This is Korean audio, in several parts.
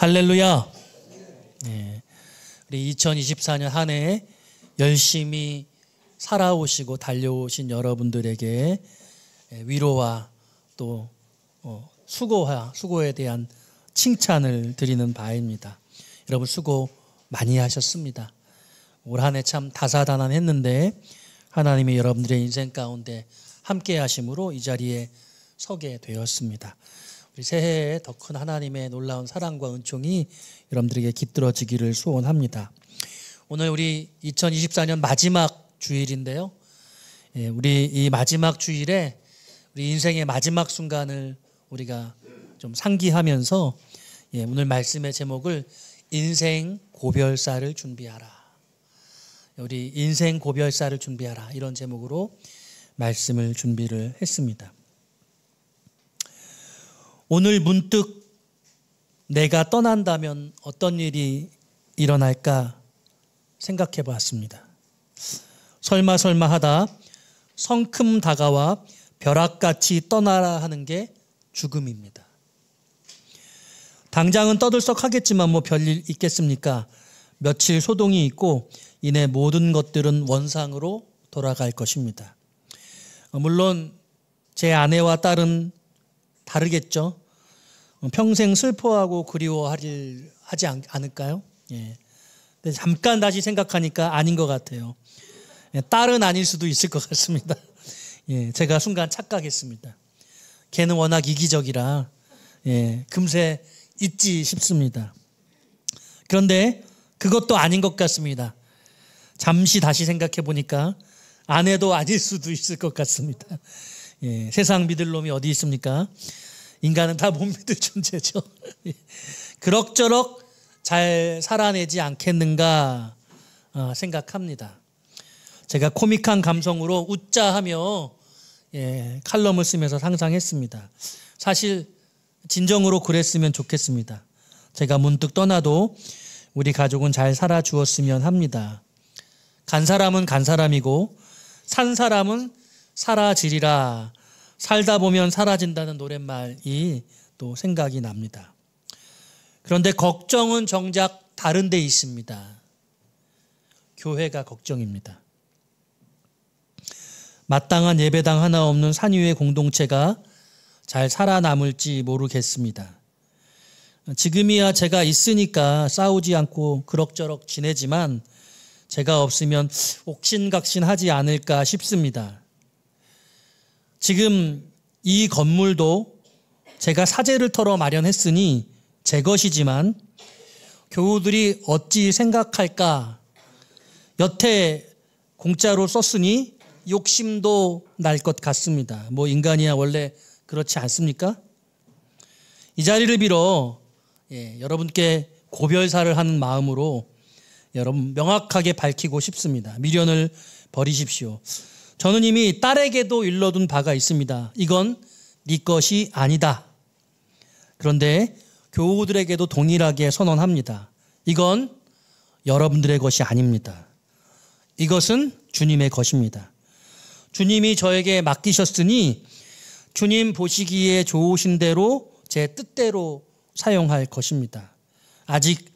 할렐루야. 네, 우리 2024년 한 해 열심히 살아오시고 달려오신 여러분들에게 위로와 또 수고에 대한 칭찬을 드리는 바입니다. 여러분 수고 많이 하셨습니다. 올 한 해 참 다사다난했는데 하나님이 여러분들의 인생 가운데 함께 하심으로 이 자리에 서게 되었습니다. 우리 새해에 더 큰 하나님의 놀라운 사랑과 은총이 여러분들에게 깃들어지기를 소원합니다. 오늘 우리 2024년 마지막 주일인데요. 우리 이 마지막 주일에 우리 인생의 마지막 순간을 우리가 좀 상기하면서 오늘 말씀의 제목을 인생 고별사를 준비하라. 우리 인생 고별사를 준비하라. 이런 제목으로 말씀을 준비를 했습니다. 오늘 문득 내가 떠난다면 어떤 일이 일어날까 생각해 봤습니다. 설마 하다 성큼 다가와 벼락같이 떠나라 하는 게 죽음입니다. 당장은 떠들썩하겠지만 뭐 별일 있겠습니까? 며칠 소동이 있고 이내 모든 것들은 원상으로 돌아갈 것입니다. 물론 제 아내와 딸은 다르겠죠. 평생 슬퍼하고 그리워하지 않을까요? 근데 잠깐 다시 생각하니까 아닌 것 같아요. 딸은 아닐 수도 있을 것 같습니다. 제가 순간 착각했습니다. 걔는 워낙 이기적이라 금세 잊지 싶습니다. 그런데 그것도 아닌 것 같습니다. 잠시 다시 생각해 보니까 아내도 아닐 수도 있을 것 같습니다. 세상 믿을 놈이 어디 있습니까? 인간은 다 못 믿을 존재죠. 그럭저럭 잘 살아내지 않겠는가 생각합니다. 제가 코믹한 감성으로 웃자 하며 칼럼을 쓰면서 상상했습니다. 사실 진정으로 그랬으면 좋겠습니다. 제가 문득 떠나도 우리 가족은 잘 살아주었으면 합니다. 간 사람은 간 사람이고 산 사람은 사라지리라. 살다 보면 사라진다는 노랫말이 또 생각이 납니다. 그런데 걱정은 정작 다른 데 있습니다. 교회가 걱정입니다. 마땅한 예배당 하나 없는 산 위의 공동체가 잘 살아남을지 모르겠습니다. 지금이야 제가 있으니까 싸우지 않고 그럭저럭 지내지만 제가 없으면 옥신각신하지 않을까 싶습니다. 지금 이 건물도 제가 사재를 털어 마련했으니 제 것이지만 교우들이 어찌 생각할까? 여태 공짜로 썼으니 욕심도 날 것 같습니다. 뭐 인간이야 원래 그렇지 않습니까? 이 자리를 빌어 여러분께 고별사를 하는 마음으로 여러분 명확하게 밝히고 싶습니다. 미련을 버리십시오. 저는 이미 딸에게도 일러둔 바가 있습니다. 이건 네 것이 아니다. 그런데 교우들에게도 동일하게 선언합니다. 이건 여러분들의 것이 아닙니다. 이것은 주님의 것입니다. 주님이 저에게 맡기셨으니 주님 보시기에 좋으신 대로 제 뜻대로 사용할 것입니다. 아직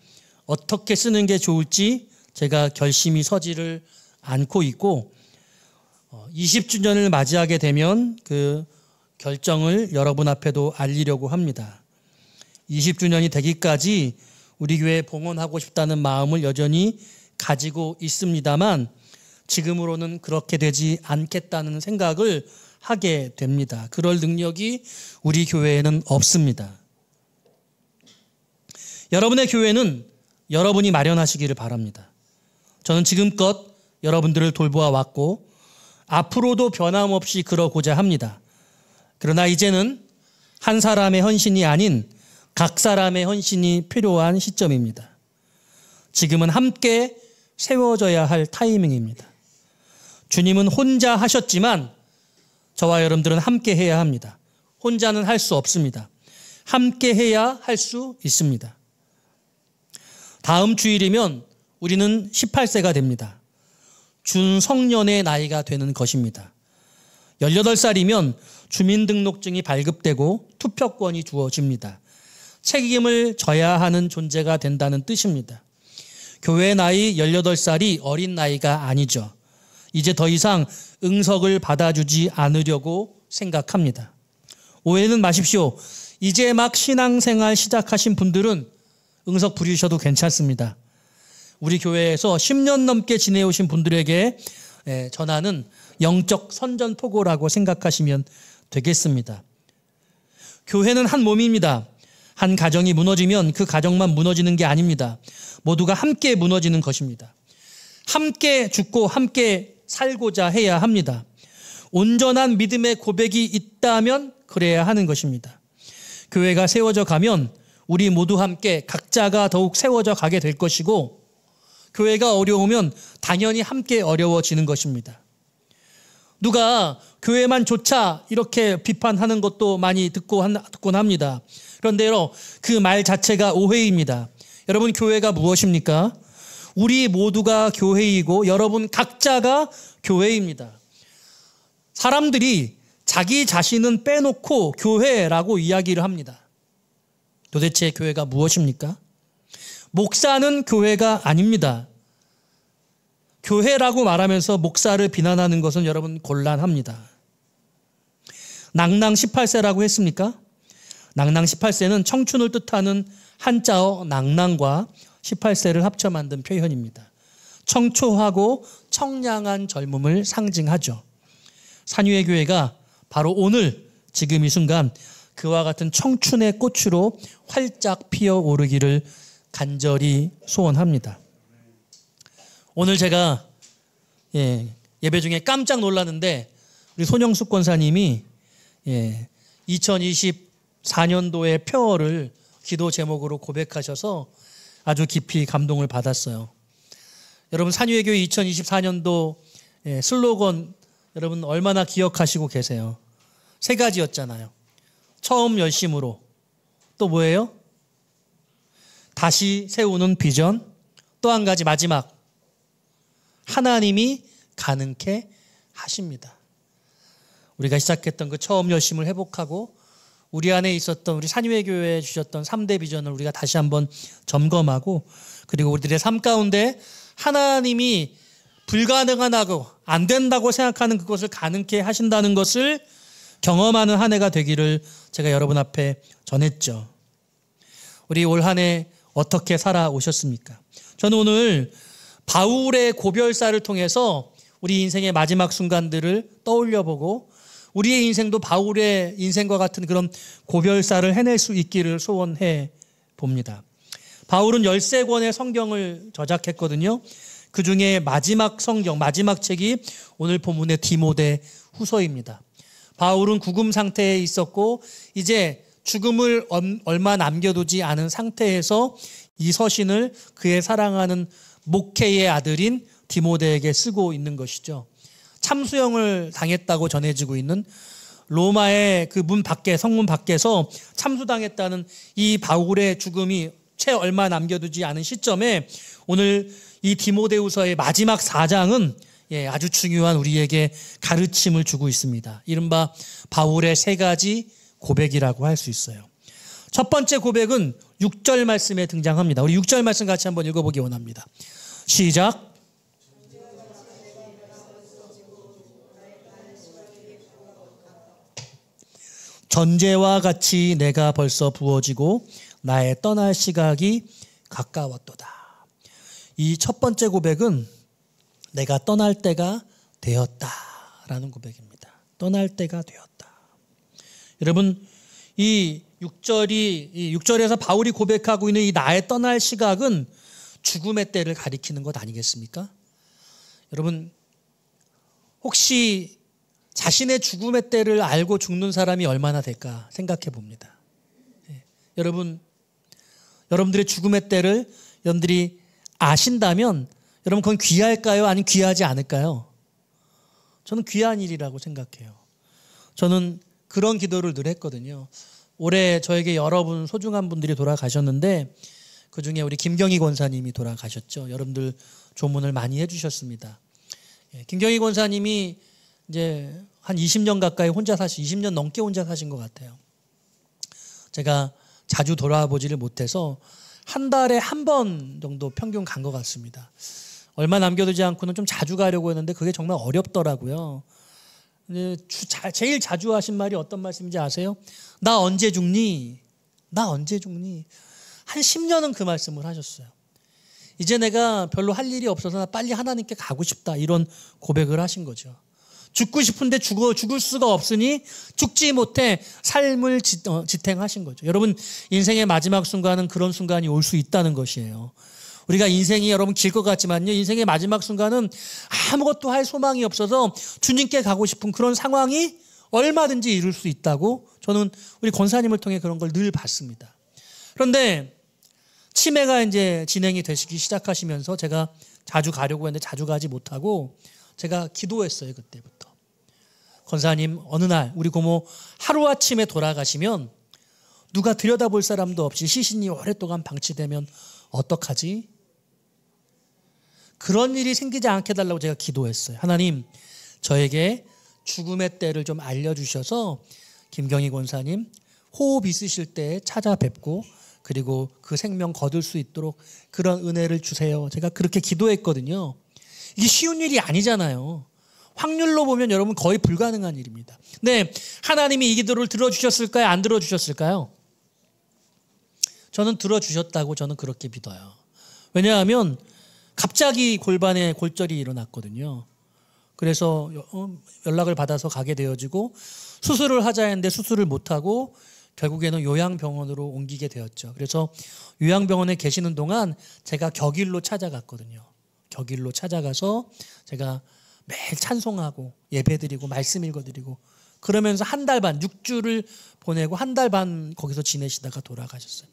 어떻게 쓰는 게 좋을지 제가 결심이 서지를 않고 있고 20주년을 맞이하게 되면 그 결정을 여러분 앞에도 알리려고 합니다. 20주년이 되기까지 우리 교회에 봉헌하고 싶다는 마음을 여전히 가지고 있습니다만 지금으로는 그렇게 되지 않겠다는 생각을 하게 됩니다. 그럴 능력이 우리 교회에는 없습니다. 여러분의 교회는 여러분이 마련하시기를 바랍니다. 저는 지금껏 여러분들을 돌보아 왔고 앞으로도 변함없이 그러고자 합니다. 그러나 이제는 한 사람의 헌신이 아닌 각 사람의 헌신이 필요한 시점입니다. 지금은 함께 세워져야 할 타이밍입니다. 주님은 혼자 하셨지만 저와 여러분들은 함께 해야 합니다. 혼자는 할 수 없습니다. 함께 해야 할 수 있습니다. 다음 주일이면 우리는 18세가 됩니다. 준성년의 나이가 되는 것입니다. 18살이면 주민등록증이 발급되고 투표권이 주어집니다. 책임을 져야 하는 존재가 된다는 뜻입니다. 교회 나이 18살이 어린 나이가 아니죠. 이제 더 이상 응석을 받아주지 않으려고 생각합니다. 오해는 마십시오. 이제 막 신앙생활 시작하신 분들은 응석 부리셔도 괜찮습니다. 우리 교회에서 10년 넘게 지내오신 분들에게 전하는 영적 선전포고라고 생각하시면 되겠습니다. 교회는 한 몸입니다. 한 가정이 무너지면 그 가정만 무너지는 게 아닙니다. 모두가 함께 무너지는 것입니다. 함께 죽고 함께 살고자 해야 합니다. 온전한 믿음의 고백이 있다면 그래야 하는 것입니다. 교회가 세워져 가면 우리 모두 함께 각자가 더욱 세워져 가게 될 것이고, 교회가 어려우면 당연히 함께 어려워지는 것입니다. 누가 교회만 좋자 이렇게 비판하는 것도 많이 듣곤 합니다. 그런데요, 그 말 자체가 오해입니다. 여러분, 교회가 무엇입니까? 우리 모두가 교회이고 여러분 각자가 교회입니다. 사람들이 자기 자신은 빼놓고 교회라고 이야기를 합니다. 도대체 교회가 무엇입니까? 목사는 교회가 아닙니다. 교회라고 말하면서 목사를 비난하는 것은 여러분 곤란합니다. 낭낭 18세라고 했습니까? 낭낭 18세는 청춘을 뜻하는 한자어 낭낭과 18세를 합쳐 만든 표현입니다. 청초하고 청량한 젊음을 상징하죠. 산유의 교회가 바로 오늘 지금 이 순간 그와 같은 청춘의 꽃으로 활짝 피어오르기를 간절히 소원합니다. 오늘 제가 예배 중에 깜짝 놀랐는데 우리 손영숙 권사님이 2024년도의 표어를 기도 제목으로 고백하셔서 아주 깊이 감동을 받았어요. 여러분, 산유의 교회 2024년도 슬로건 여러분 얼마나 기억하시고 계세요? 3가지였잖아요. 처음 열심으로. 또 뭐예요? 다시 세우는 비전. 또 한 가지 마지막. 하나님이 가능케 하십니다. 우리가 시작했던 그 처음 열심을 회복하고 우리 안에 있었던 우리 산유의 교회에 주셨던 3대 비전을 우리가 다시 한번 점검하고, 그리고 우리들의 삶 가운데 하나님이 불가능하다고 안 된다고 생각하는 그것을 가능케 하신다는 것을 경험하는 한 해가 되기를 제가 여러분 앞에 전했죠. 우리 올 한 해 어떻게 살아오셨습니까? 저는 오늘 바울의 고별사를 통해서 우리 인생의 마지막 순간들을 떠올려보고 우리의 인생도 바울의 인생과 같은 그런 고별사를 해낼 수 있기를 소원해 봅니다. 바울은 13권의 성경을 저작했거든요. 그 중에 마지막 성경, 마지막 책이 오늘 본문의 디모데 후서입니다. 바울은 구금 상태에 있었고 이제 죽음을 얼마 남겨두지 않은 상태에서 이 서신을 그의 사랑하는 목회의 아들인 디모데에게 쓰고 있는 것이죠. 참수형을 당했다고 전해지고 있는 로마의 그 문 밖에, 성문 밖에서 참수당했다는 이 바울의 죽음이 채 얼마 남겨두지 않은 시점에 오늘 이 디모데후서의 마지막 4장은 아주 중요한 우리에게 가르침을 주고 있습니다. 이른바 바울의 3가지 고백이라고 할 수 있어요. 첫 번째 고백은 6절 말씀에 등장합니다. 우리 6절 말씀 같이 한번 읽어보기 원합니다. 시작. 전제와 같이 내가 벌써 부어지고 나의 떠날 시각이 가까웠도다. 이 첫 번째 고백은 내가 떠날 때가 되었다라는 고백입니다. 떠날 때가 되었다. 여러분, 이 6절에서 바울이 고백하고 있는 이 나의 떠날 시각은 죽음의 때를 가리키는 것 아니겠습니까? 여러분, 혹시 자신의 죽음의 때를 알고 죽는 사람이 얼마나 될까 생각해 봅니다. 여러분들의 죽음의 때를 여러분들이 아신다면 여러분 그건 귀할까요? 아니면 귀하지 않을까요? 저는 귀한 일이라고 생각해요. 저는 그런 기도를 늘 했거든요. 올해 저에게 여러분 소중한 분들이 돌아가셨는데 그중에 우리 김경희 권사님이 돌아가셨죠. 여러분들 조문을 많이 해주셨습니다. 김경희 권사님이 이제 한 20년 가까이 20년 넘게 혼자 사신 것 같아요. 제가 자주 돌아보지를 못해서 한 달에 한 번 정도 평균 간 것 같습니다. 얼마 남겨두지 않고는 좀 자주 가려고 했는데 그게 정말 어렵더라고요. 제일 자주 하신 말이 어떤 말씀인지 아세요? 나 언제 죽니? 나 언제 죽니? 한 10년은 그 말씀을 하셨어요. 이제 내가 별로 할 일이 없어서 나 빨리 하나님께 가고 싶다, 이런 고백을 하신 거죠. 죽고 싶은데 죽을 수가 없으니 죽지 못해 삶을 지탱하신 거죠. 여러분, 인생의 마지막 순간은 그런 순간이 올 수 있다는 것이에요. 우리가 인생이 여러분 길 것 같지만요, 인생의 마지막 순간은 아무것도 할 소망이 없어서 주님께 가고 싶은 그런 상황이 얼마든지 이룰 수 있다고 저는 우리 권사님을 통해 그런 걸 늘 봤습니다. 그런데 치매가 이제 진행이 되시기 시작하시면서 제가 자주 가려고 했는데 자주 가지 못하고 제가 기도했어요. 그때부터. 권사님, 어느 날 우리 고모 하루아침에 돌아가시면 누가 들여다볼 사람도 없이 시신이 오랫동안 방치되면 어떡하지? 그런 일이 생기지 않게 해달라고 제가 기도했어요. 하나님, 저에게 죽음의 때를 좀 알려주셔서 김경희 권사님 호흡 있으실 때 찾아뵙고 그리고 그 생명 거둘 수 있도록 그런 은혜를 주세요. 제가 그렇게 기도했거든요. 이게 쉬운 일이 아니잖아요. 확률로 보면 여러분 거의 불가능한 일입니다. 네, 하나님이 이 기도를 들어주셨을까요? 안 들어주셨을까요? 저는 들어주셨다고 저는 그렇게 믿어요. 왜냐하면 갑자기 골반에 골절이 일어났거든요. 그래서 연락을 받아서 가게 되어지고 수술을 하자 했는데 수술을 못하고 결국에는 요양병원으로 옮기게 되었죠. 그래서 요양병원에 계시는 동안 제가 격일로 찾아갔거든요. 격일로 찾아가서 제가 매일 찬송하고 예배드리고 말씀 읽어드리고 그러면서 한 달 반, 6주를 보내고 한 달 반 거기서 지내시다가 돌아가셨어요.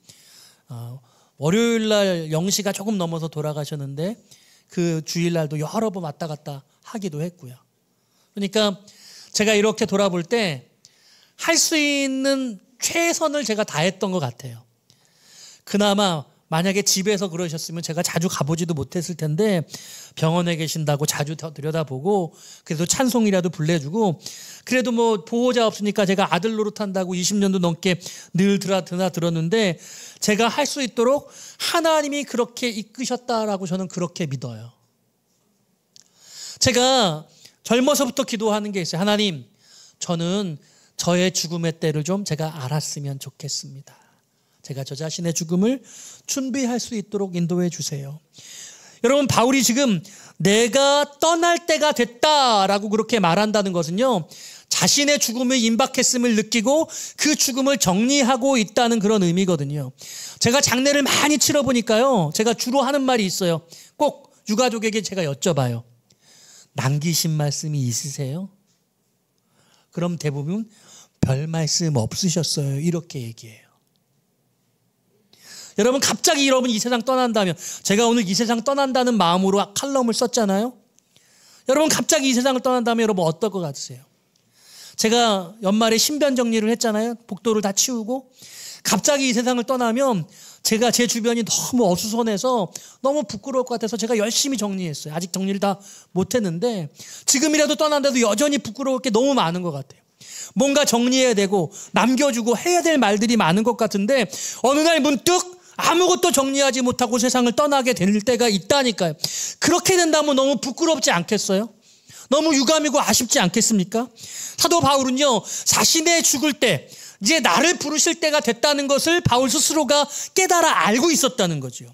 월요일 날 0시가 조금 넘어서 돌아가셨는데 그 주일날도 여러 번 왔다 갔다 하기도 했고요. 그러니까 제가 이렇게 돌아볼 때 할 수 있는 최선을 제가 다했던 것 같아요. 그나마 만약에 집에서 그러셨으면 제가 자주 가보지도 못했을 텐데 병원에 계신다고 자주 들여다보고 그래도 찬송이라도 불러주고 그래도 뭐 보호자 없으니까 제가 아들 노릇한다고 20년도 넘게 늘 들었는데 제가 할 수 있도록 하나님이 그렇게 이끄셨다라고 저는 그렇게 믿어요. 제가 젊어서부터 기도하는 게 있어요. 하나님, 저는 저의 죽음의 때를 좀 제가 알았으면 좋겠습니다. 제가 저 자신의 죽음을 준비할 수 있도록 인도해 주세요. 여러분, 바울이 지금 내가 떠날 때가 됐다라고 그렇게 말한다는 것은요, 자신의 죽음을 임박했음을 느끼고 그 죽음을 정리하고 있다는 그런 의미거든요. 제가 장례를 많이 치러보니까요, 제가 주로 하는 말이 있어요. 꼭 유가족에게 제가 여쭤봐요. 남기신 말씀이 있으세요? 그럼 대부분 별 말씀 없으셨어요. 이렇게 얘기해요. 여러분, 갑자기 여러분 이 세상 떠난다면, 제가 오늘 이 세상 떠난다는 마음으로 칼럼을 썼잖아요. 여러분, 갑자기 이 세상을 떠난다면 여러분 어떨 것 같으세요? 제가 연말에 신변 정리를 했잖아요. 복도를 다 치우고 갑자기 이 세상을 떠나면 제가 제 주변이 너무 어수선해서 너무 부끄러울 것 같아서 제가 열심히 정리했어요. 아직 정리를 다 못했는데 지금이라도 떠난데도 여전히 부끄러울 게 너무 많은 것 같아요. 뭔가 정리해야 되고 남겨주고 해야 될 말들이 많은 것 같은데 어느 날 문득 아무것도 정리하지 못하고 세상을 떠나게 될 때가 있다니까요. 그렇게 된다면 너무 부끄럽지 않겠어요? 너무 유감이고 아쉽지 않겠습니까? 사도 바울은요, 자신의 죽을 때, 이제 나를 부르실 때가 됐다는 것을 바울 스스로가 깨달아 알고 있었다는 거죠.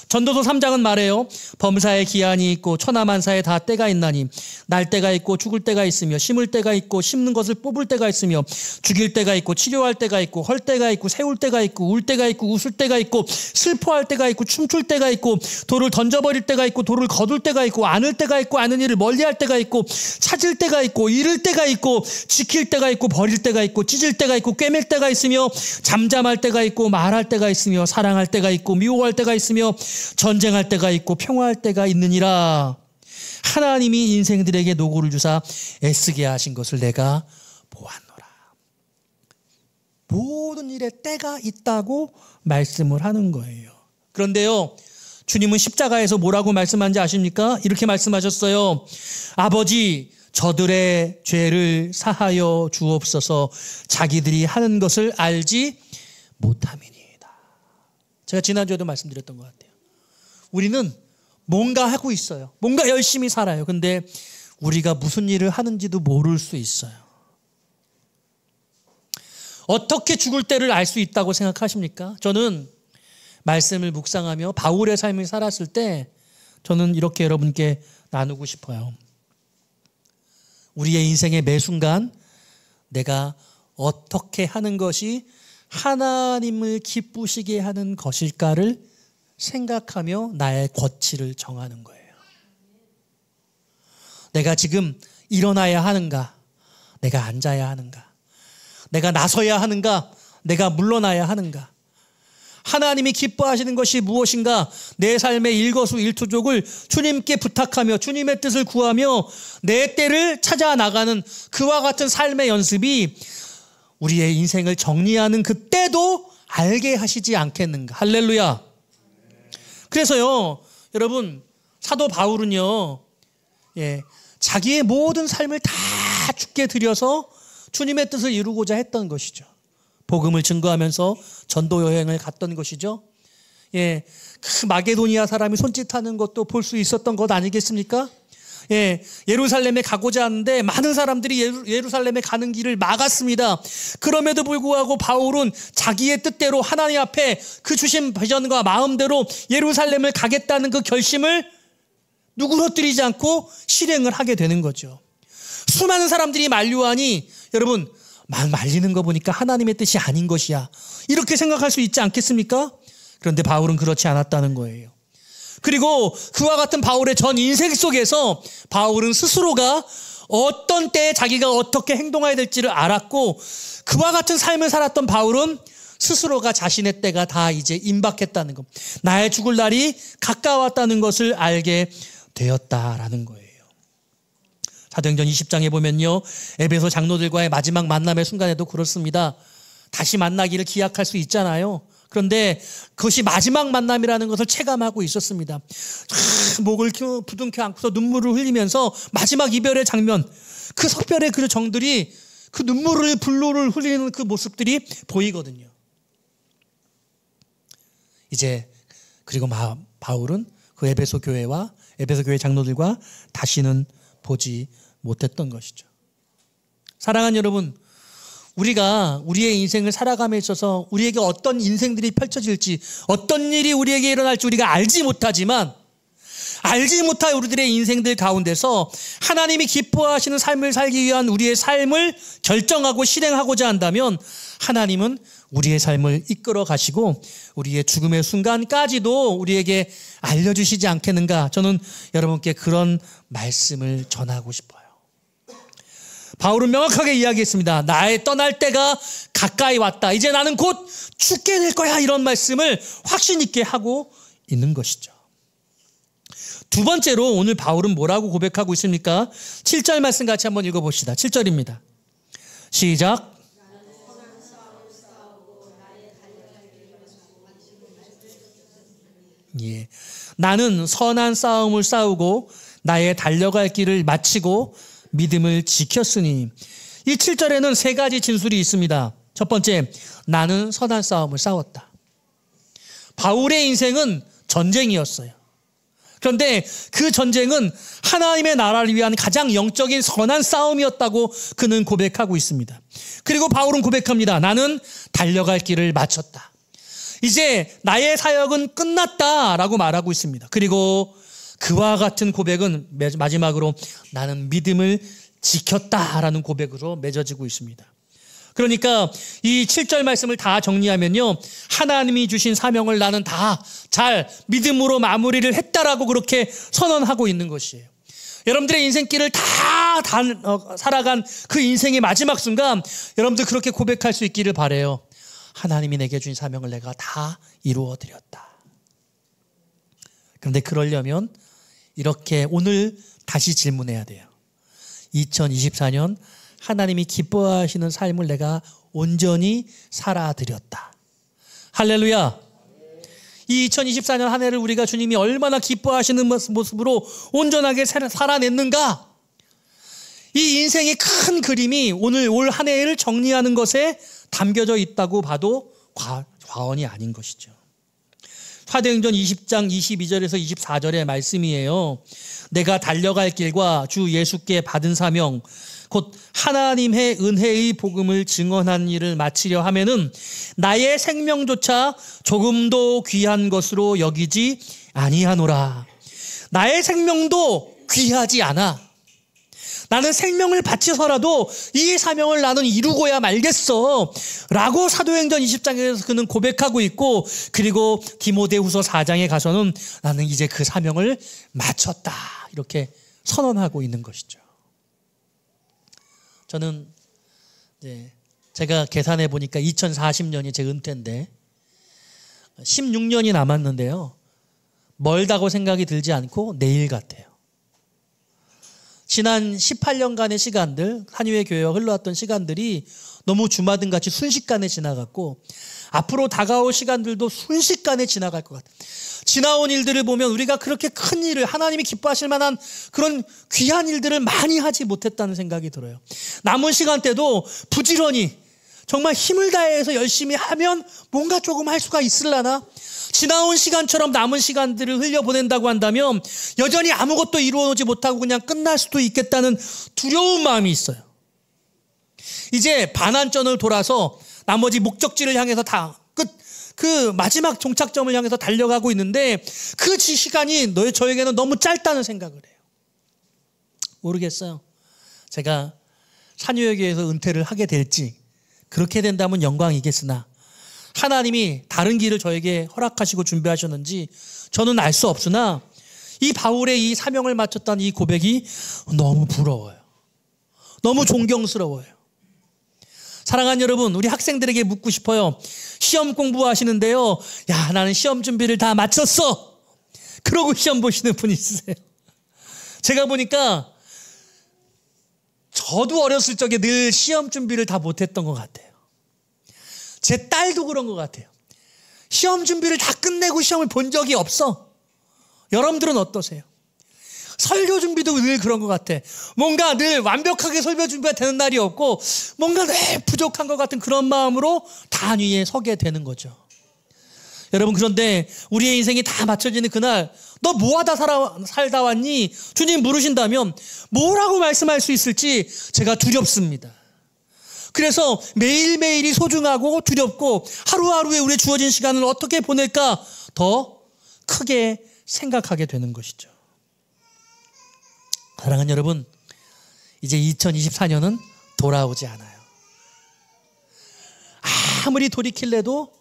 전도서 3장은 말해요. 범사에 기한이 있고 천하만사에 다 때가 있나니 날 때가 있고 죽을 때가 있으며 심을 때가 있고 심는 것을 뽑을 때가 있으며 죽일 때가 있고 치료할 때가 있고 헐 때가 있고 세울 때가 있고 울 때가 있고 웃을 때가 있고 슬퍼할 때가 있고 춤출 때가 있고 돌을 던져버릴 때가 있고 돌을 거둘 때가 있고 안을 때가 있고 아는 일을 멀리할 때가 있고 찾을 때가 있고 잃을 때가 있고 지킬 때가 있고 버릴 때가 있고 찢을 때가 있고 꿰맬 때가 있으며 잠잠할 때가 있고 말할 때가 있으며 사랑할 때가 있고 미워할 때가 있으며 전쟁할 때가 있고 평화할 때가 있느니라. 하나님이 인생들에게 노고를 주사 애쓰게 하신 것을 내가 보았노라. 모든 일에 때가 있다고 말씀을 하는 거예요. 그런데요, 주님은 십자가에서 뭐라고 말씀한지 아십니까? 이렇게 말씀하셨어요. 아버지, 저들의 죄를 사하여 주옵소서. 자기들이 하는 것을 알지 못함이니. 제가 지난주에도 말씀드렸던 것 같아요. 우리는 뭔가 하고 있어요. 뭔가 열심히 살아요. 근데 우리가 무슨 일을 하는지도 모를 수 있어요. 어떻게 죽을 때를 알 수 있다고 생각하십니까? 저는 말씀을 묵상하며 바울의 삶을 살았을 때 저는 이렇게 여러분께 나누고 싶어요. 우리의 인생의 매 순간 내가 어떻게 하는 것이 하나님을 기쁘시게 하는 것일까를 생각하며 나의 거취를 정하는 거예요. 내가 지금 일어나야 하는가? 내가 앉아야 하는가? 내가 나서야 하는가? 내가 물러나야 하는가? 하나님이 기뻐하시는 것이 무엇인가? 내 삶의 일거수일투족을 주님께 부탁하며 주님의 뜻을 구하며 내 때를 찾아 나가는 그와 같은 삶의 연습이 우리의 인생을 정리하는 그 때도 알게 하시지 않겠는가? 할렐루야. 그래서요, 여러분, 사도 바울은요, 자기의 모든 삶을 다 주께 드려서 주님의 뜻을 이루고자 했던 것이죠. 복음을 증거하면서 전도 여행을 갔던 것이죠. 그 마게도니아 사람이 손짓하는 것도 볼 수 있었던 것 아니겠습니까? 예루살렘에 가고자 하는데 많은 사람들이 예루살렘에 가는 길을 막았습니다. 그럼에도 불구하고 바울은 자기의 뜻대로 하나님 앞에 그 주신 비전과 마음대로 예루살렘을 가겠다는 그 결심을 누그러뜨리지 않고 실행을 하게 되는 거죠. 수많은 사람들이 만류하니 여러분, 말리는 거 보니까 하나님의 뜻이 아닌 것이야, 이렇게 생각할 수 있지 않겠습니까? 그런데 바울은 그렇지 않았다는 거예요. 그리고 그와 같은 바울의 전 인생 속에서 바울은 스스로가 어떤 때에 자기가 어떻게 행동해야 될지를 알았고, 그와 같은 삶을 살았던 바울은 스스로가 자신의 때가 다 이제 임박했다는 것, 나의 죽을 날이 가까웠다는 것을 알게 되었다라는 거예요. 사도행전 20장에 보면요, 에베소 장로들과의 마지막 만남의 순간에도 그렇습니다. 다시 만나기를 기약할 수 있잖아요. 그런데 그것이 마지막 만남이라는 것을 체감하고 있었습니다. 목을 부둥켜 안고서 눈물을 흘리면서 마지막 이별의 장면, 그 석별의 그 정들이 그 눈물을 불로를 흘리는 그 모습들이 보이거든요. 이제 그리고 바울은 그 에베소 교회와 에베소 교회 장로들과 다시는 보지 못했던 것이죠. 사랑하는 여러분, 우리가 우리의 인생을 살아감에 있어서 우리에게 어떤 인생들이 펼쳐질지, 어떤 일이 우리에게 일어날지 우리가 알지 못하지만, 알지 못할 우리들의 인생들 가운데서 하나님이 기뻐하시는 삶을 살기 위한 우리의 삶을 결정하고 실행하고자 한다면 하나님은 우리의 삶을 이끌어 가시고 우리의 죽음의 순간까지도 우리에게 알려주시지 않겠는가? 저는 여러분께 그런 말씀을 전하고 싶어요. 바울은 명확하게 이야기했습니다. 나의 떠날 때가 가까이 왔다. 이제 나는 곧 죽게 될 거야. 이런 말씀을 확신 있게 하고 있는 것이죠. 두 번째로 오늘 바울은 뭐라고 고백하고 있습니까? 7절 말씀 같이 한번 읽어봅시다. 7절입니다. 시작. 나는 선한 싸움을 싸우고 나의 달려갈 길을 마치고 믿음을 지켰으니. 이 7절에는 세 가지 진술이 있습니다. 첫 번째, 나는 선한 싸움을 싸웠다. 바울의 인생은 전쟁이었어요. 그런데 그 전쟁은 하나님의 나라를 위한 가장 영적인 선한 싸움이었다고 그는 고백하고 있습니다. 그리고 바울은 고백합니다. 나는 달려갈 길을 마쳤다. 이제 나의 사역은 끝났다라고 말하고 있습니다. 그리고 그와 같은 고백은 마지막으로 나는 믿음을 지켰다라는 고백으로 맺어지고 있습니다. 그러니까 이 7절 말씀을 다 정리하면요, 하나님이 주신 사명을 나는 다 잘 믿음으로 마무리를 했다라고 그렇게 선언하고 있는 것이에요. 여러분들의 인생길을 다 살아간 그 인생의 마지막 순간 여러분들 그렇게 고백할 수 있기를 바라요. 하나님이 내게 주신 사명을 내가 다 이루어드렸다. 그런데 그러려면 이렇게 오늘 다시 질문해야 돼요. 2024년 하나님이 기뻐하시는 삶을 내가 온전히 살아드렸다. 할렐루야. 이 2024년 한 해를 우리가 주님이 얼마나 기뻐하시는 모습으로 온전하게 살아냈는가? 이 인생의 큰 그림이 오늘 올 한 해를 정리하는 것에 담겨져 있다고 봐도 과언이 아닌 것이죠. 사도행전 20장 22절에서 24절의 말씀이에요. 내가 달려갈 길과 주 예수께 받은 사명 곧 하나님의 은혜의 복음을 증언한 일을 마치려 하면은 나의 생명조차 조금도 귀한 것으로 여기지 아니하노라. 나의 생명도 귀하지 않아. 나는 생명을 바치서라도 이 사명을 나는 이루고야 말겠어 라고 사도행전 20장에서 그는 고백하고 있고, 그리고 디모데후서 4장에 가서는 나는 이제 그 사명을 마쳤다 이렇게 선언하고 있는 것이죠. 저는 이제 제가 계산해 보니까 2040년이 제 은퇴인데 16년이 남았는데요, 멀다고 생각이 들지 않고 내일 같아요. 지난 18년간의 시간들, 한유의 교회와 흘러왔던 시간들이 너무 주마등같이 순식간에 지나갔고 앞으로 다가올 시간들도 순식간에 지나갈 것 같아요. 지나온 일들을 보면 우리가 그렇게 큰 일을, 하나님이 기뻐하실 만한 그런 귀한 일들을 많이 하지 못했다는 생각이 들어요. 남은 시간 때도 부지런히 정말 힘을 다해서 열심히 하면 뭔가 조금 할 수가 있으려나? 지나온 시간처럼 남은 시간들을 흘려보낸다고 한다면 여전히 아무것도 이루어오지 못하고 그냥 끝날 수도 있겠다는 두려운 마음이 있어요. 이제 반환점을 돌아서 나머지 목적지를 향해서 그 마지막 종착점을 향해서 달려가고 있는데 그 시간이 저에게는 너무 짧다는 생각을 해요. 모르겠어요. 제가 산유역에서 은퇴를 하게 될지, 그렇게 된다면 영광이겠으나 하나님이 다른 길을 저에게 허락하시고 준비하셨는지 저는 알 수 없으나 이 바울의 이 사명을 마쳤다는 이 고백이 너무 부러워요. 너무 존경스러워요. 사랑하는 여러분, 우리 학생들에게 묻고 싶어요. 시험 공부하시는데요, 야, 나는 시험 준비를 다 마쳤어, 그러고 시험 보시는 분 있으세요? 제가 보니까 저도 어렸을 적에 늘 시험 준비를 다 못했던 것 같아요. 제 딸도 그런 것 같아요. 시험 준비를 다 끝내고 시험을 본 적이 없어. 여러분들은 어떠세요? 설교 준비도 늘 그런 것 같아. 뭔가 늘 완벽하게 설교 준비가 되는 날이 없고 뭔가 늘 부족한 것 같은 그런 마음으로 단위에 서게 되는 거죠. 여러분, 그런데 우리의 인생이 다 맞춰지는 그날 너 뭐하다 살다 왔니? 주님 물으신다면 뭐라고 말씀할 수 있을지 제가 두렵습니다. 그래서 매일매일이 소중하고 두렵고 하루하루에 우리의 주어진 시간을 어떻게 보낼까 더 크게 생각하게 되는 것이죠. 사랑하는 여러분, 이제 2024년은 돌아오지 않아요. 아무리 돌이킬래도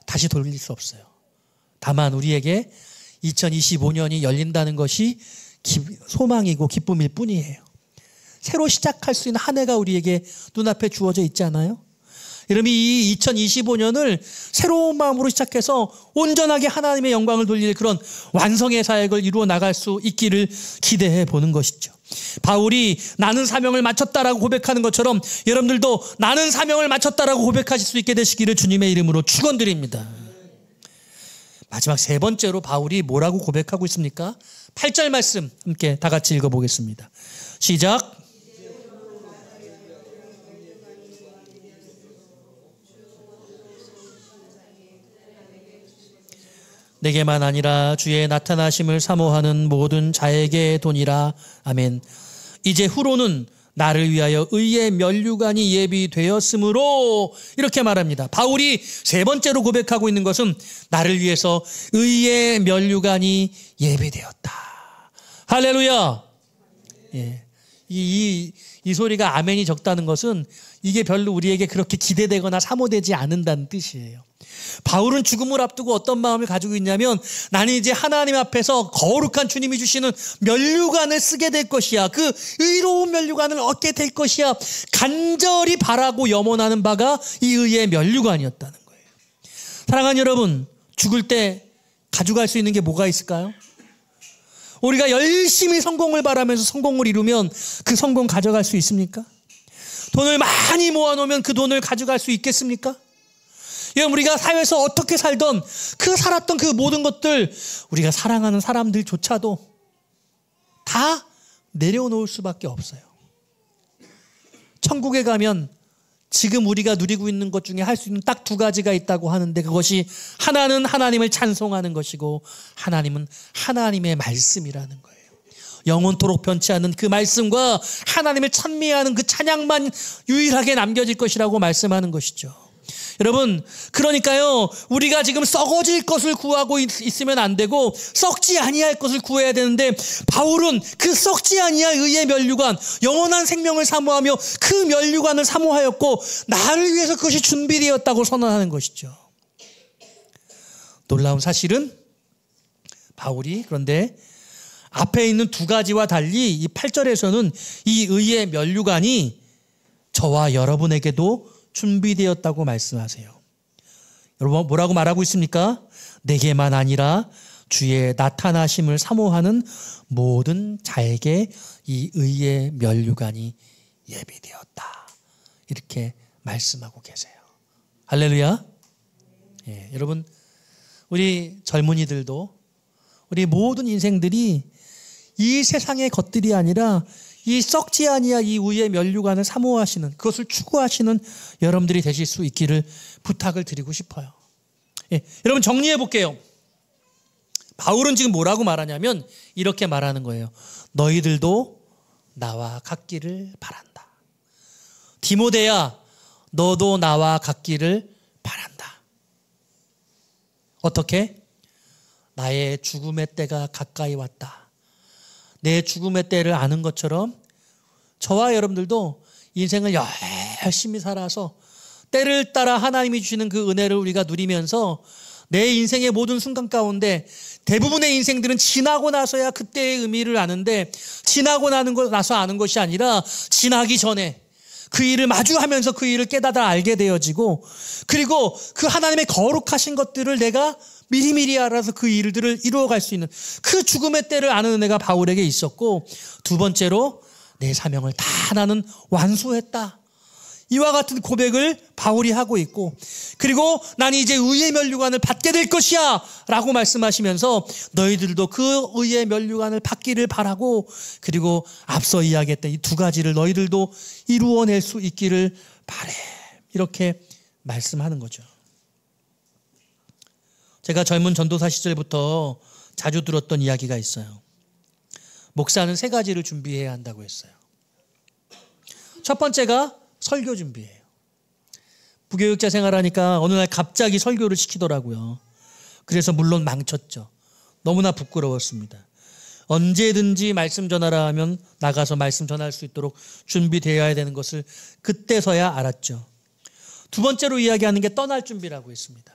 다시 돌릴 수 없어요. 다만 우리에게 2025년이 열린다는 것이 소망이고 기쁨일 뿐이에요. 새로 시작할 수 있는 한 해가 우리에게 눈앞에 주어져 있지 않아요? 여러분, 이 2025년을 새로운 마음으로 시작해서 온전하게 하나님의 영광을 돌릴 그런 완성의 사역을 이루어 나갈 수 있기를 기대해 보는 것이죠. 바울이 나는 사명을 마쳤다라고 고백하는 것처럼 여러분들도 나는 사명을 마쳤다라고 고백하실 수 있게 되시기를 주님의 이름으로 축원드립니다. 마지막 세 번째로 바울이 뭐라고 고백하고 있습니까? 8절 말씀 함께 다 같이 읽어보겠습니다. 시작. 내게만 아니라 주의 나타나심을 사모하는 모든 자에게 도니라. 아멘. 이제 후로는 나를 위하여 의의 면류관이 예비되었으므로, 이렇게 말합니다. 바울이 세 번째로 고백하고 있는 것은 나를 위해서 의의 면류관이 예비되었다. 할렐루야. 예. 이 소리가 아멘이 적다는 것은 이게 별로 우리에게 그렇게 기대되거나 사모되지 않는다는 뜻이에요. 바울은 죽음을 앞두고 어떤 마음을 가지고 있냐면, 나는 이제 하나님 앞에서 거룩한 주님이 주시는 면류관을 쓰게 될 것이야, 그 의로운 면류관을 얻게 될 것이야, 간절히 바라고 염원하는 바가 이 의의 면류관이었다는 거예요. 사랑하는 여러분, 죽을 때 가져갈 수 있는 게 뭐가 있을까요? 우리가 열심히 성공을 바라면서 성공을 이루면 그 성공 가져갈 수 있습니까? 돈을 많이 모아놓으면 그 돈을 가져갈 수 있겠습니까? 우리가 사회에서 어떻게 살던 살았던 그 모든 것들, 우리가 사랑하는 사람들조차도 다 내려놓을 수밖에 없어요. 천국에 가면 지금 우리가 누리고 있는 것 중에 할 수 있는 딱 두 가지가 있다고 하는데, 그것이 하나는 하나님을 찬송하는 것이고 하나님은 하나님의 말씀이라는 거예요. 영원토록 변치 않는 그 말씀과 하나님을 찬미하는 그 찬양만 유일하게 남겨질 것이라고 말씀하는 것이죠. 여러분, 그러니까요, 우리가 지금 썩어질 것을 구하고 있으면 안 되고 썩지 아니할 것을 구해야 되는데, 바울은 그 썩지 아니할 의의 면류관, 영원한 생명을 사모하며 그 면류관을 사모하였고 나를 위해서 그것이 준비되었다고 선언하는 것이죠. 놀라운 사실은 바울이 그런데 앞에 있는 두 가지와 달리 이 8절에서는 이 의의 면류관이 저와 여러분에게도 준비되었다고 말씀하세요. 여러분, 뭐라고 말하고 있습니까? 내게만 아니라 주의 나타나심을 사모하는 모든 자에게 이 의의 면류관이 예비되었다. 이렇게 말씀하고 계세요. 할렐루야. 예, 여러분, 우리 젊은이들도 우리 모든 인생들이 이 세상의 것들이 아니라 이 썩지 아니할 이 의의 면류관을 사모하시는, 그것을 추구하시는 여러분들이 되실 수 있기를 부탁을 드리고 싶어요. 예, 여러분 정리해 볼게요. 바울은 지금 뭐라고 말하냐면 이렇게 말하는 거예요. 너희들도 나와 같기를 바란다. 디모데야, 너도 나와 같기를 바란다. 어떻게? 나의 죽음의 때가 가까이 왔다. 내 죽음의 때를 아는 것처럼 저와 여러분들도 인생을 열심히 살아서 때를 따라 하나님이 주시는 그 은혜를 우리가 누리면서 내 인생의 모든 순간 가운데, 대부분의 인생들은 지나고 나서야 그때의 의미를 아는데, 지나고 나서 아는 것이 아니라 지나기 전에 그 일을 마주하면서 그 일을 깨닫아 알게 되어지고, 그리고 그 하나님의 거룩하신 것들을 내가 미리미리 알아서 그 일들을 이루어갈 수 있는 그 죽음의 때를 아는 은혜가 바울에게 있었고, 두 번째로 내 사명을 다 나는 완수했다. 이와 같은 고백을 바울이 하고 있고, 그리고 난 이제 의의 면류관을 받게 될 것이야 라고 말씀하시면서 너희들도 그 의의 면류관을 받기를 바라고, 그리고 앞서 이야기했던 이 두 가지를 너희들도 이루어낼 수 있기를 바래. 이렇게 말씀하는 거죠. 제가 젊은 전도사 시절부터 자주 들었던 이야기가 있어요. 목사는 세 가지를 준비해야 한다고 했어요. 첫 번째가 설교 준비예요. 부교육자 생활하니까 어느 날 갑자기 설교를 시키더라고요. 그래서 물론 망쳤죠. 너무나 부끄러웠습니다. 언제든지 말씀 전하라 하면 나가서 말씀 전할 수 있도록 준비되어야 되는 것을 그때서야 알았죠. 두 번째로 이야기하는 게 떠날 준비라고 했습니다.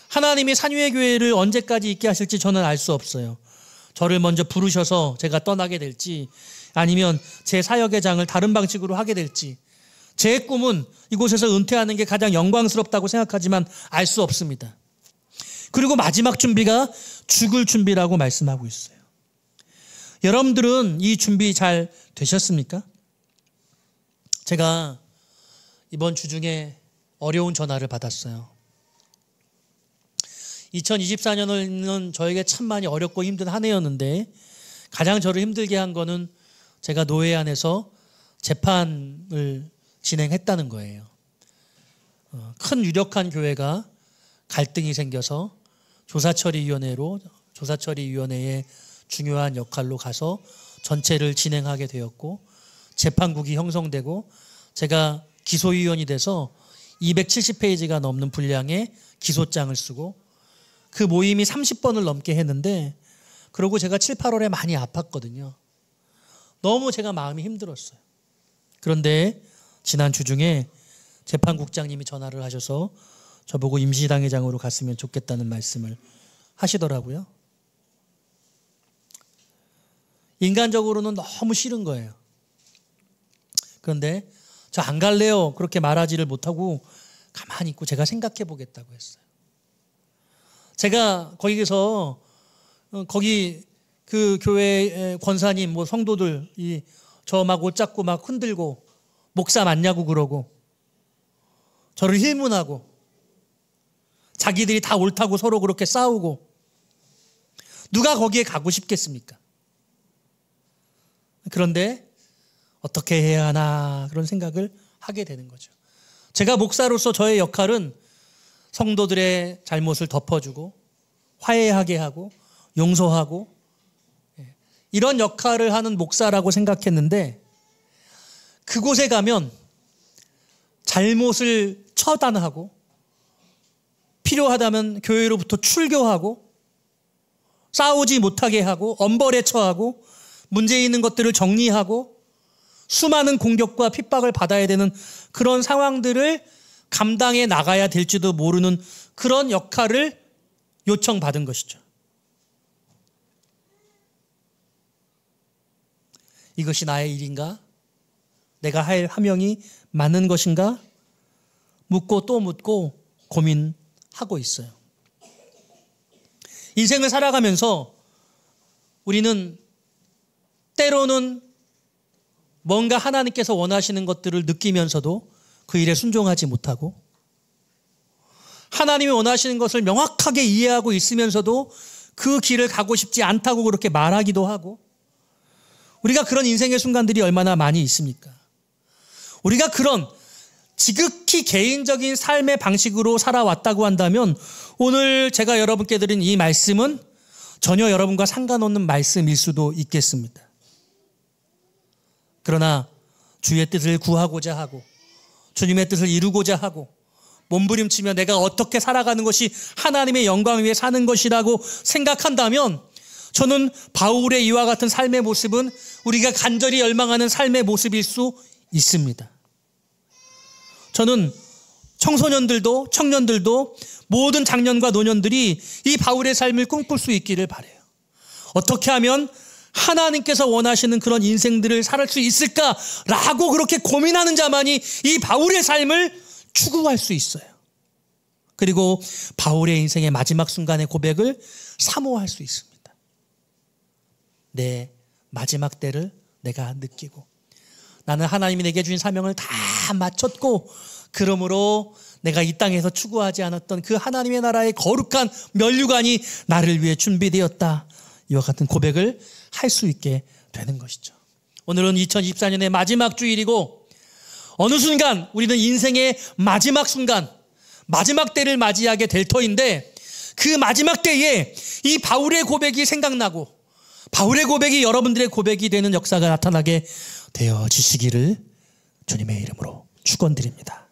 하나님이 산유의 교회를 언제까지 있게 하실지 저는 알 수 없어요. 저를 먼저 부르셔서 제가 떠나게 될지, 아니면 제 사역의 장을 다른 방식으로 하게 될지, 제 꿈은 이곳에서 은퇴하는 게 가장 영광스럽다고 생각하지만 알 수 없습니다. 그리고 마지막 준비가 죽을 준비라고 말씀하고 있어요. 여러분들은 이 준비 잘 되셨습니까? 제가 이번 주 중에 어려운 전화를 받았어요. 2024년은 저에게 참 많이 어렵고 힘든 한 해였는데, 가장 저를 힘들게 한 거는 제가 노회 안에서 재판을 진행했다는 거예요. 큰 유력한 교회가 갈등이 생겨서 조사처리위원회의 중요한 역할로 가서 전체를 진행하게 되었고, 재판국이 형성되고, 제가 기소위원이 돼서 270페이지가 넘는 분량의 기소장을 쓰고, 그 모임이 30번을 넘게 했는데, 그러고 제가 7, 8월에 많이 아팠거든요. 너무 제가 마음이 힘들었어요. 그런데 지난 주 중에 재판국장님이 전화를 하셔서 저보고 임시당회장으로 갔으면 좋겠다는 말씀을 하시더라고요. 인간적으로는 너무 싫은 거예요. 그런데 저 안 갈래요 그렇게 말하지를 못하고 가만히 있고 제가 생각해 보겠다고 했어요. 제가 거기 그 교회 권사님, 성도들 저 막 옷 잡고 막 흔들고 목사 맞냐고 그러고 저를 힐문하고 자기들이 다 옳다고 서로 그렇게 싸우고, 누가 거기에 가고 싶겠습니까? 그런데 어떻게 해야 하나 그런 생각을 하게 되는 거죠. 제가 목사로서 저의 역할은 성도들의 잘못을 덮어주고 화해하게 하고 용서하고 이런 역할을 하는 목사라고 생각했는데, 그곳에 가면 잘못을 처단하고 필요하다면 교회로부터 출교하고 싸우지 못하게 하고 엄벌에 처하고 문제 있는 것들을 정리하고 수많은 공격과 핍박을 받아야 되는 그런 상황들을 감당해 나가야 될지도 모르는 그런 역할을 요청받은 것이죠. 이것이 나의 일인가? 내가 할 화명이 맞는 것인가? 묻고 또 묻고 고민하고 있어요. 인생을 살아가면서 우리는 때로는 뭔가 하나님께서 원하시는 것들을 느끼면서도 그 일에 순종하지 못하고, 하나님이 원하시는 것을 명확하게 이해하고 있으면서도 그 길을 가고 싶지 않다고 그렇게 말하기도 하고, 우리가 그런 인생의 순간들이 얼마나 많이 있습니까? 우리가 그런 지극히 개인적인 삶의 방식으로 살아왔다고 한다면 오늘 제가 여러분께 드린 이 말씀은 전혀 여러분과 상관없는 말씀일 수도 있겠습니다. 그러나 주의 뜻을 구하고자 하고 주님의 뜻을 이루고자 하고 몸부림치며 내가 어떻게 살아가는 것이 하나님의 영광 위에 사는 것이라고 생각한다면, 저는 바울의 이와 같은 삶의 모습은 우리가 간절히 열망하는 삶의 모습일 수 있습니다. 저는 청소년들도 청년들도 모든 장년과 노년들이 이 바울의 삶을 꿈꿀 수 있기를 바라요. 어떻게 하면 하나님께서 원하시는 그런 인생들을 살 수 있을까라고 그렇게 고민하는 자만이 이 바울의 삶을 추구할 수 있어요. 그리고 바울의 인생의 마지막 순간의 고백을 사모할 수 있습니다. 내 마지막 때를 내가 느끼고 나는 하나님이 내게 주신 사명을 다 마쳤고, 그러므로 내가 이 땅에서 추구하지 않았던 그 하나님의 나라의 거룩한 면류관이 나를 위해 준비되었다. 이와 같은 고백을 할 수 있게 되는 것이죠. 오늘은 2024년의 마지막 주일이고, 어느 순간 우리는 인생의 마지막 순간, 마지막 때를 맞이하게 될 터인데, 그 마지막 때에 이 바울의 고백이 생각나고 바울의 고백이 여러분들의 고백이 되는 역사가 나타나게 되어지시기를 주님의 이름으로 축원드립니다.